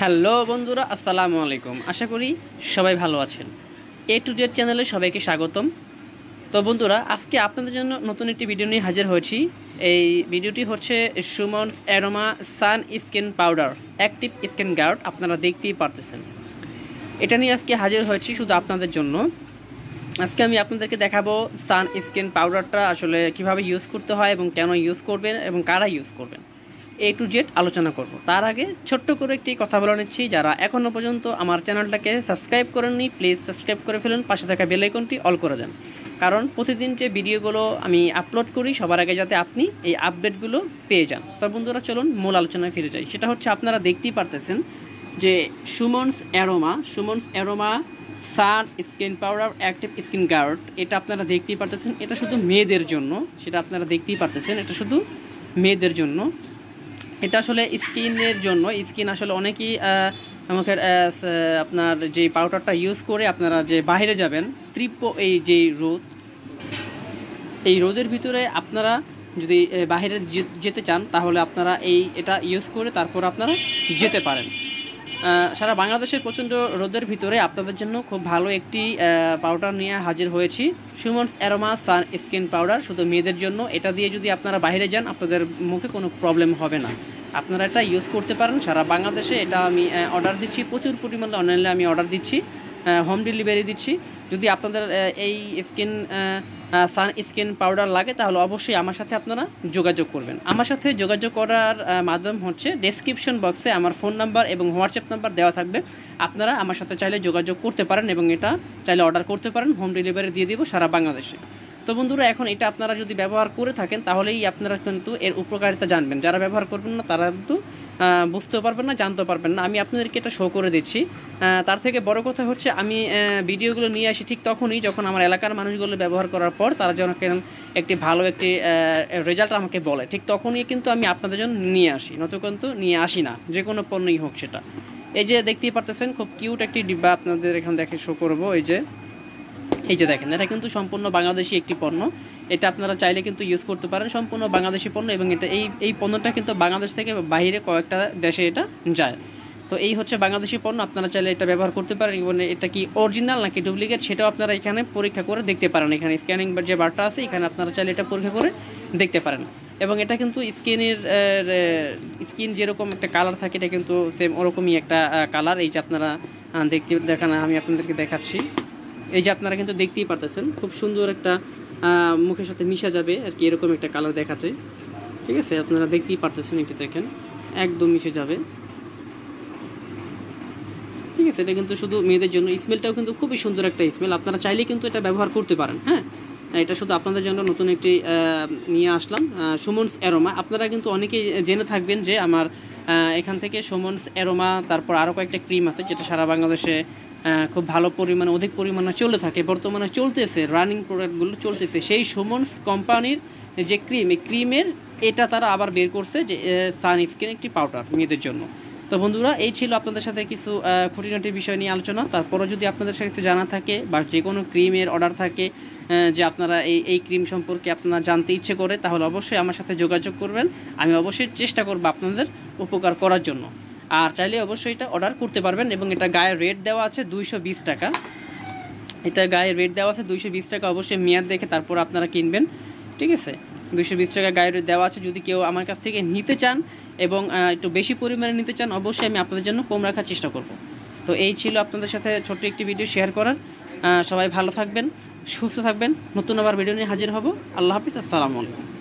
Hello বন্ধুরা, আসসালামু আলাইকুম। আশা করি সবাই ভালো আছেন। এ টু জেড চ্যানেলে সবাইকে স্বাগতম। তো বন্ধুরা, আজকে আপনাদের জন্য নতুন একটি ভিডিও নিয়ে হাজির হয়েছি। এই ভিডিওটি হচ্ছে Sumon's aroma sun skin powder active skin guard. আপনারা দেখতেই পারতেছেন, এটা নিয়ে আজকে হাজির হয়েছি শুধু আপনাদের জন্য। আজকে আমি আপনাদেরকে দেখাবো সান স্কিন পাউডারটা আসলে কিভাবে ইউজ করতে হয় এবং কেন ইউজ করবেন এবং কারা ইউজ করবেন, এ টু জেড আলোচনা করব। তার আগে ছোট্ট করে একটি কথা বলে নিচ্ছি, যারা এখনও পর্যন্ত আমার চ্যানেলটাকে সাবস্ক্রাইব করেননি প্লিজ সাবস্ক্রাইব করে ফেলুন, পাশে থাকা বেল আইকনটি অল করে দেন। কারণ প্রতিদিন যে ভিডিওগুলো আমি আপলোড করি সবার আগে যাতে আপনি এই আপডেটগুলো পেয়ে যান। তো বন্ধুরা, চলুন মূল আলোচনায় ফিরে যাই। সেটা হচ্ছে, আপনারা দেখতেই পারতেছেন যে Sumon's aroma sun skin powder active skin guard, এটা আপনারা দেখতেই পারতেছেন। এটা শুধু মেয়েদের জন্য, সেটা আপনারা দেখতেই পারতেছেন, এটা শুধু মেয়েদের জন্য। এটা আসলে স্কিনের জন্য। স্কিন আসলে অনেকেই আমাকে আপনার যে পাউডারটা ইউজ করে আপনারা যে বাইরে যাবেন, তীব্র এই যে রোদ, এই রোদের ভিতরে আপনারা যদি বাইরে যেতে চান তাহলে আপনারা এটা ইউজ করে তারপর আপনারা যেতে পারেন। সারা বাংলাদেশের প্রচণ্ড রোদের ভিতরে আপনাদের জন্য খুব ভালো একটি পাউডার নিয়ে হাজির হয়েছি, সুমনস অ্যারোমা সান স্কিন পাউডার, শুধু মেয়েদের জন্য। এটা দিয়ে যদি আপনারা বাইরে যান আপনাদের মুখে কোনো প্রবলেম হবে না, আপনারা এটা ইউজ করতে পারেন সারা বাংলাদেশে। এটা আমি অর্ডার দিচ্ছি, প্রচুর পরিমাণে অনলাইনে আমি অর্ডার দিচ্ছি, হোম ডেলিভারি দিচ্ছি। যদি আপনাদের এই সান স্কিন পাউডার লাগে তাহলে অবশ্যই আমার সাথে আপনারা যোগাযোগ করবেন। আমার সাথে যোগাযোগ করার মাধ্যম হচ্ছে ডেসক্রিপশন বক্সে আমার ফোন নাম্বার এবং হোয়াটসঅ্যাপ নাম্বার দেওয়া থাকবে। আপনারা আমার সাথে চাইলে যোগাযোগ করতে পারেন এবং এটা চাইলে অর্ডার করতে পারেন, হোম ডেলিভারি দিয়ে দেবো সারা বাংলাদেশে। তো বন্ধুরা, এখন এটা আপনারা যদি ব্যবহার করে থাকেন তাহলেই আপনারা কিন্তু এর উপকারিতা জানবেন। যারা ব্যবহার করবেন না তারা কিন্তু বুঝতেও পারবেন না, জানতেও পারবেন না। আমি আপনাদেরকে এটা শো করে দিচ্ছি। তার থেকে বড় কথা হচ্ছে, আমি ভিডিওগুলো নিয়ে আসি ঠিক তখনই যখন আমার এলাকার মানুষগুলো ব্যবহার করার পর তারা যেন একটি ভালো একটি রেজাল্ট আমাকে বলে, ঠিক তখনই কিন্তু আমি আপনাদের জন্য নিয়ে আসি, নতুন কিন্তু নিয়ে আসি না, যে কোনো পণ্যই হোক সেটা। এই যে দেখতেই পারতেছেন খুব কিউট একটি ডিব্বা আপনাদের এখানে দেখে শো করবো। এই যে দেখেন, এটা কিন্তু সম্পূর্ণ বাংলাদেশি একটি পণ্য। এটা আপনারা চাইলে কিন্তু ইউজ করতে পারেন, সম্পূর্ণ বাংলাদেশি পণ্য। এবং এটা এই পণ্যটা কিন্তু বাংলাদেশ থেকে বাইরে কয়েকটা দেশে এটা যায়। তো এই হচ্ছে বাংলাদেশি পণ্য, আপনারা চাইলে এটা ব্যবহার করতে পারেন। এবং এটা কি অরিজিনাল নাকি ডুপ্লিকেট সেটাও আপনারা এখানে পরীক্ষা করে দেখতে পারেন। এখানে স্ক্যানিং যে বারটা আছে এখানে আপনারা চাইলে এটা পরীক্ষা করে দেখতে পারেন। এবং এটা কিন্তু স্কিন যেরকম একটা কালার থাকে এটা কিন্তু সেম ওরকমই একটা কালার। এই যে আপনারা দেখান, আমি আপনাদেরকে দেখাচ্ছি। এই যে আপনারা কিন্তু দেখতেই পারতেছেন, খুব সুন্দর একটা মুখের সাথে মিশা যাবে আর কি, এরকম একটা কালার দেখাচ্ছে। ঠিক আছে, আপনারা দেখতেই পারতেছেন, এটি দেখেন একদম মিশে যাবে। ঠিক আছে, এটা কিন্তু শুধু মেয়েদের জন্য। স্মেলটাও কিন্তু খুবই সুন্দর একটা স্মেল, আপনারা চাইলেই কিন্তু এটা ব্যবহার করতে পারেন। হ্যাঁ, এটা শুধু আপনাদের জন্য নতুন একটি নিয়ে আসলাম, সুমনস অ্যারোমা। আপনারা কিন্তু অনেকেই জেনে থাকবেন যে আমার এখান থেকে সুমনস অ্যারোমা, তারপর আরও কয়েকটা ক্রিম আছে যেটা সারা বাংলাদেশে খুব ভালো পরিমাণে, অধিক পরিমাণে চলে থাকে, বর্তমানে চলতেছে, রানিং প্রোডাক্টগুলো চলতেছে। সেই সুমনস কোম্পানির যে ক্রিম, এই ক্রিমের এটা তারা আবার বের করছে যে সান স্কিন একটি পাউডার মেয়েদের জন্য। তো বন্ধুরা, এই ছিল আপনাদের সাথে কিছু খুঁটিনাটি বিষয় নিয়ে আলোচনা। তারপরও যদি আপনাদের সাথে কিছু জানা থাকে বা যে কোনো ক্রিমের অর্ডার থাকে, যে আপনারা এই ক্রিম সম্পর্কে আপনারা জানতে ইচ্ছে করে, তাহলে অবশ্যই আমার সাথে যোগাযোগ করবেন। আমি অবশ্যই চেষ্টা করব আপনাদের উপকার করার জন্য। আর চাইলে অবশ্যই এটা অর্ডার করতে পারবেন। এবং এটা গায়ের রেট দেওয়া আছে 220 টাকা। এটা গায়ের রেট দেওয়া আছে 220 টাকা। অবশ্যই মেয়াদ দেখে তারপর আপনারা কিনবেন। ঠিক আছে, 220 টাকা গায়ের রেট দেওয়া আছে। যদি কেউ আমার কাছ থেকে নিতে চান এবং একটু বেশি পরিমাণে নিতে চান, অবশ্যই আমি আপনাদের জন্য কম রাখার চেষ্টা করব। তো এই ছিল আপনাদের সাথে ছোট্ট একটি ভিডিও শেয়ার করার। সবাই ভালো থাকবেন, সুস্থ থাকবেন। নতুন আবার ভিডিও নিয়ে হাজির হব। আল্লাহ হাফিজ, আসসালামু আলাইকুম।